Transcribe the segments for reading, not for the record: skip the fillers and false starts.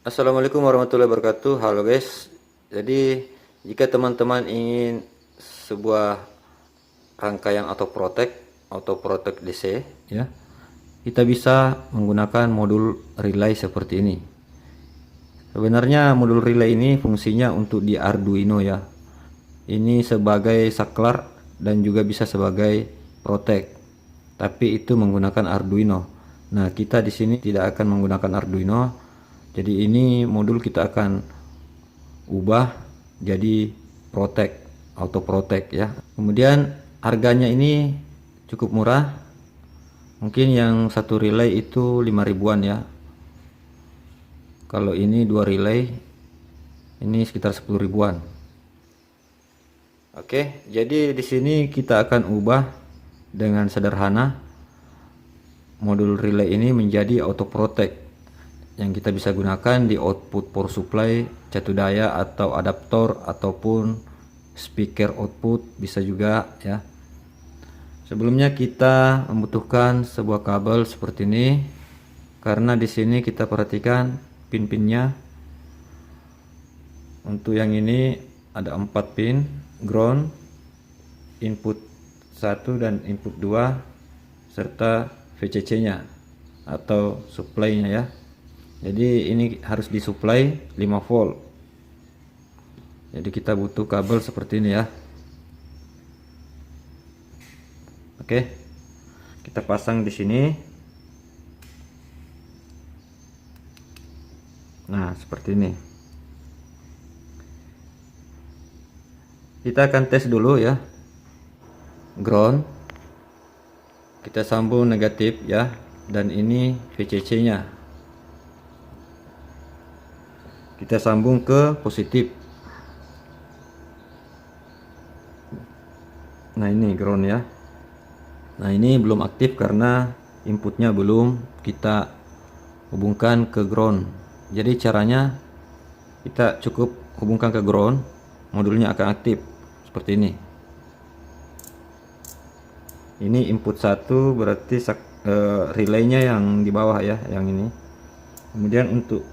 Assalamualaikum warahmatullahi wabarakatuh. Halo guys. Jadi jika teman-teman ingin sebuah rangkaian autoprotect DC ya, kita bisa menggunakan modul relay seperti ini. Sebenarnya modul relay ini fungsinya untuk di Arduino ya. Ini sebagai saklar dan juga bisa sebagai protect. Tapi itu menggunakan Arduino. Nah, kita di sini tidak akan menggunakan Arduino. Jadi ini modul kita akan ubah jadi auto protect ya. Kemudian harganya ini cukup murah. Mungkin yang satu relay itu 5 ribuan ya. Kalau ini dua relay ini sekitar 10 ribuan. Oke, jadi di sini kita akan ubah dengan sederhana modul relay ini menjadi auto protect yang kita bisa gunakan di output power supply catu daya atau adaptor ataupun speaker output bisa juga ya. Sebelumnya kita membutuhkan sebuah kabel seperti ini karena di sini kita perhatikan pin-pinnya. Untuk yang ini ada 4 pin ground, input 1 dan input 2 serta VCC-nya atau supply-nya ya. Jadi ini harus disuplai 5 volt. Jadi kita butuh kabel seperti ini ya. Oke. Kita pasang di sini. Nah, seperti ini. Kita akan tes dulu ya. Ground. Kita sambung negatif ya, dan ini VCC-nya. Kita sambung ke positif. Nah, ini ground ya. Nah, ini belum aktif karena inputnya belum kita hubungkan ke ground. Jadi caranya kita cukup hubungkan ke ground, modulnya akan aktif seperti ini. Ini input 1 berarti relaynya yang di bawah ya, yang ini. Kemudian untuk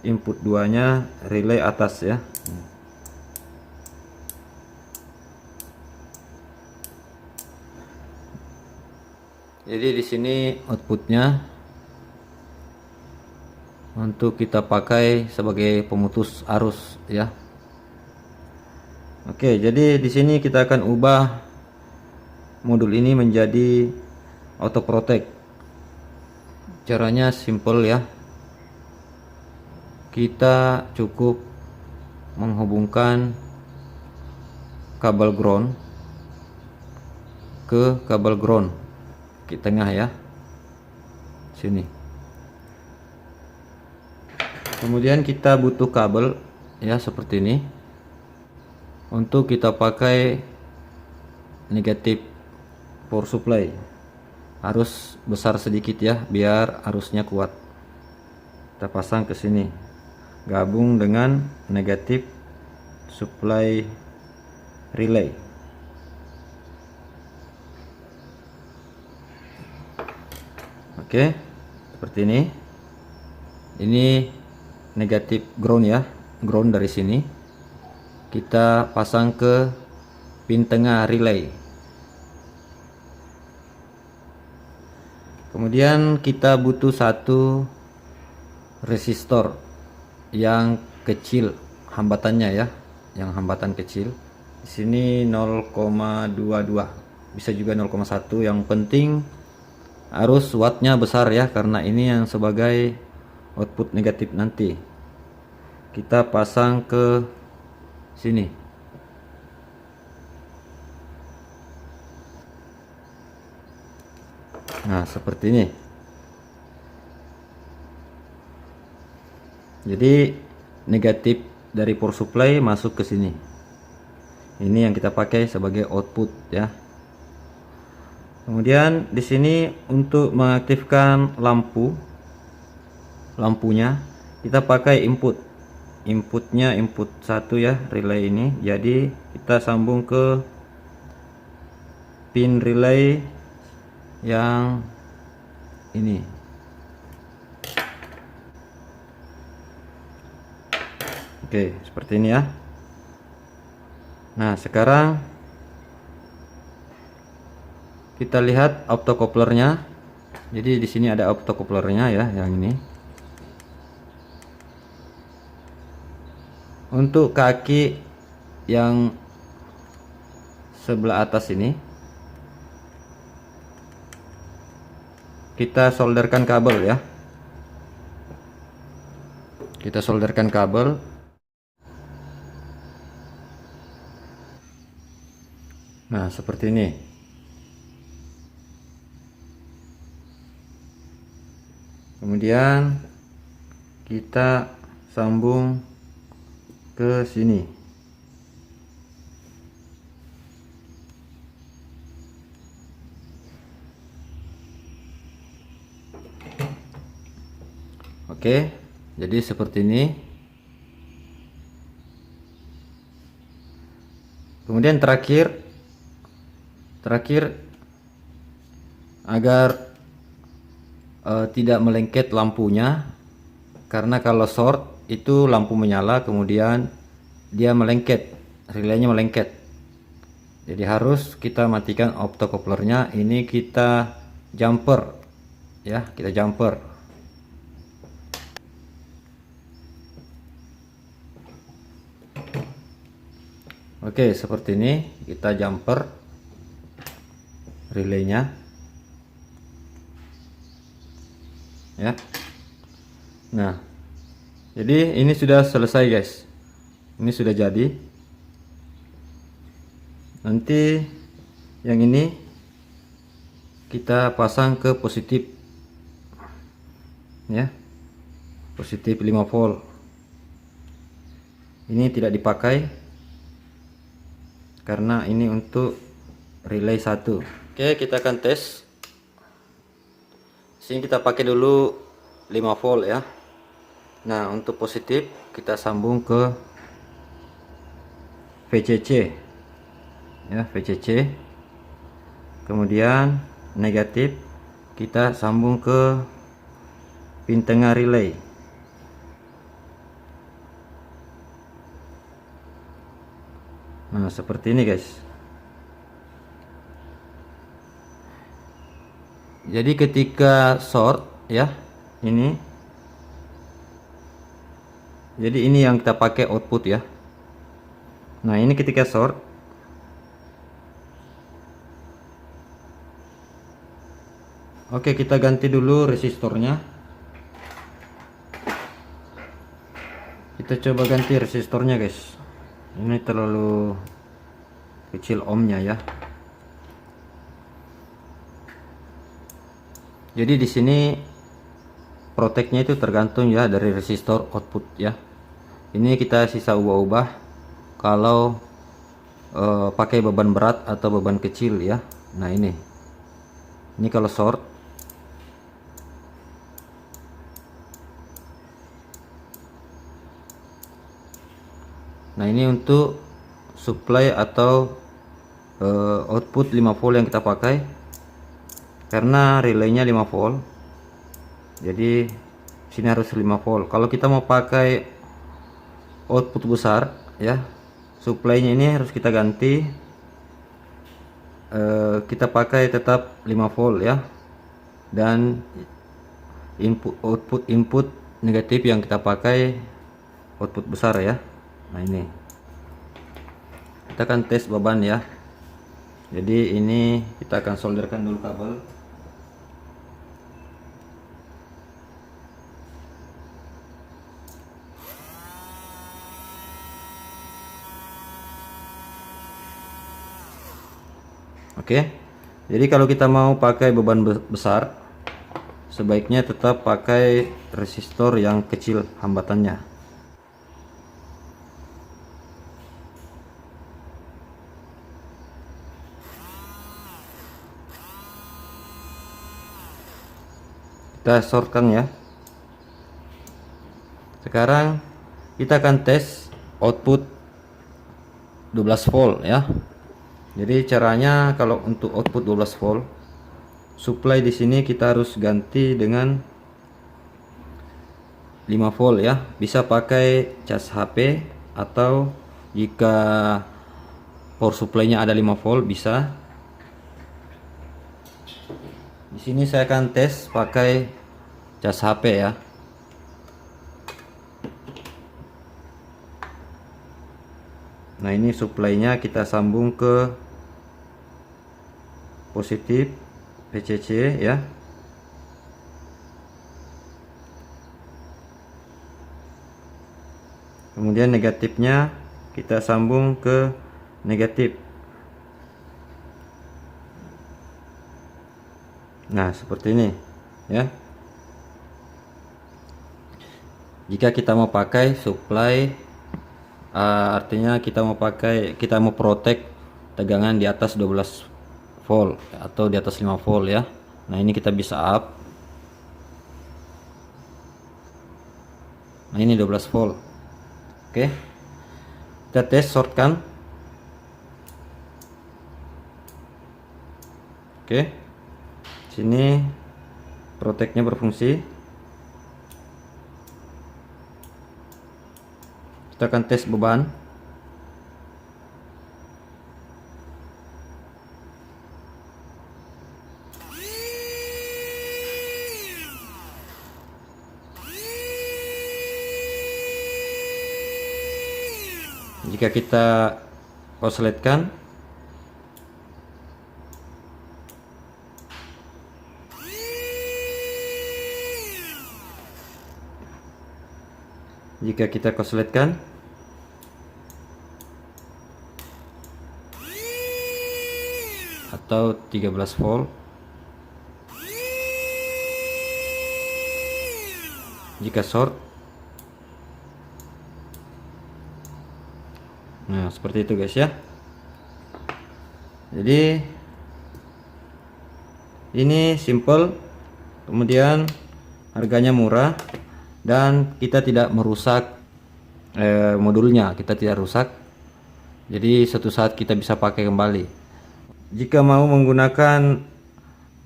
input 2 nya relay atas ya. Jadi di sini outputnya untuk kita pakai sebagai pemutus arus ya. Oke, jadi di sini kita akan ubah modul ini menjadi auto protect. Caranya simple ya. Kita cukup menghubungkan kabel ground ke kabel ground di tengah ya, sini. Kemudian kita butuh kabel ya seperti ini untuk kita pakai negatif power supply. Harus besar sedikit ya biar arusnya kuat. Kita pasang ke sini, gabung dengan negatif supply relay. Oke, seperti ini. Ini negatif ground ya, ground dari sini. Kita pasang ke pin tengah relay. Kemudian kita butuh satu resistor yang kecil hambatannya ya, yang hambatan kecil. Di sini 0,22, bisa juga 0,1. Yang penting arus wattnya besar ya, karena ini yang sebagai output negatif nanti. Kita pasang ke sini. Nah, seperti ini. Jadi negatif dari power supply masuk ke sini. Ini yang kita pakai sebagai output ya. Kemudian di sini untuk mengaktifkan lampunya kita pakai inputnya input 1 ya, relay ini. Jadi kita sambung ke pin relay yang ini. Oke, seperti ini ya. Nah, sekarang kita lihat optocouplernya. Jadi di sini ada optocouplernya ya, yang ini. Untuk kaki yang sebelah atas ini kita solderkan kabel ya. Kita solderkan kabel. Nah, seperti ini. Kemudian kita sambung ke sini. Oke, jadi seperti ini. Kemudian terakhir agar tidak melengket lampunya, karena kalau short itu lampu menyala kemudian dia melengket, relaynya melengket. Jadi harus kita matikan optocouplernya. Ini kita jumper ya, kita jumper. Oke, seperti ini kita jumper relaynya ya. Nah, jadi ini sudah selesai guys, ini sudah jadi. Nanti yang ini kita pasang ke positif ya, positif 5 volt. Ini tidak dipakai karena ini untuk relay 1. Oke, kita akan tes. Sini kita pakai dulu 5 volt ya. Nah, untuk positif kita sambung ke VCC ya, VCC. Kemudian negatif kita sambung ke pin tengah relay. Nah, seperti ini guys. Jadi ketika short ya, ini. Jadi ini yang kita pakai output ya. Nah, ini ketika short. Oke, kita ganti dulu resistornya. Kita coba ganti resistornya guys. Ini terlalu kecil ohmnya ya. Jadi di sini proteknya itu tergantung ya dari resistor output ya. Ini kita sisa ubah-ubah kalau pakai beban berat atau beban kecil ya. Nah, ini kalau short. Nah, ini untuk supply atau output 5 volt yang kita pakai, karena relaynya 5 volt. Jadi sini harus 5 volt. Kalau kita mau pakai output besar ya, supply-nya ini harus kita ganti. Kita pakai tetap 5 volt ya, dan input negatif yang kita pakai output besar ya. Nah, ini kita akan tes beban ya. Jadi ini kita akan solderkan dulu kabel. Oke, jadi kalau kita mau pakai beban besar, sebaiknya tetap pakai resistor yang kecil hambatannya. Kita shortkan ya. Sekarang kita akan tes output 12 volt ya. Jadi caranya kalau untuk output 12 volt, supply di sini kita harus ganti dengan 5 volt ya, bisa pakai cas HP atau jika power supply-nya ada 5 volt bisa. Di sini saya akan tes pakai cas HP ya. Nah, ini supply-nya kita sambung ke positif VCC ya. Kemudian negatifnya kita sambung ke negatif. Nah, seperti ini ya. Jika kita mau pakai supply, artinya kita mau protek tegangan di atas 12 volt atau di atas 5 volt ya. Nah, ini kita bisa up. Nah, ini 12 volt. Oke, kita tes shortkan. Oke, sini proteknya berfungsi. Kita akan tes beban. Jika kita konsletkan, atau 13 volt. Jika short, nah seperti itu guys ya. Jadi ini simple, kemudian harganya murah, dan kita tidak merusak modulnya, kita tidak rusak. Jadi suatu saat kita bisa pakai kembali. Jika mau menggunakan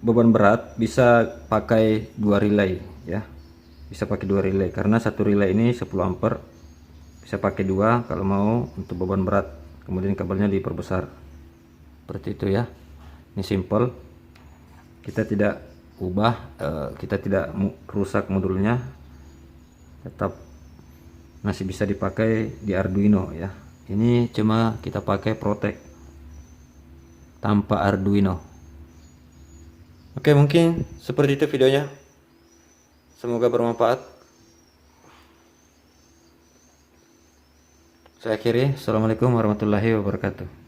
beban berat, bisa pakai 2 relay ya. Bisa pakai 2 relay karena satu relay ini 10 ampere. Bisa pakai 2 kalau mau untuk beban berat. Kemudian kabelnya diperbesar. Seperti itu ya. Ini simple. Kita tidak ubah, kita tidak rusak modulnya. Tetap masih bisa dipakai di Arduino ya. Ini cuma kita pakai protek tanpa Arduino. Oke, mungkin seperti itu videonya. Semoga bermanfaat. Saya akhiri. Assalamualaikum warahmatullahi wabarakatuh.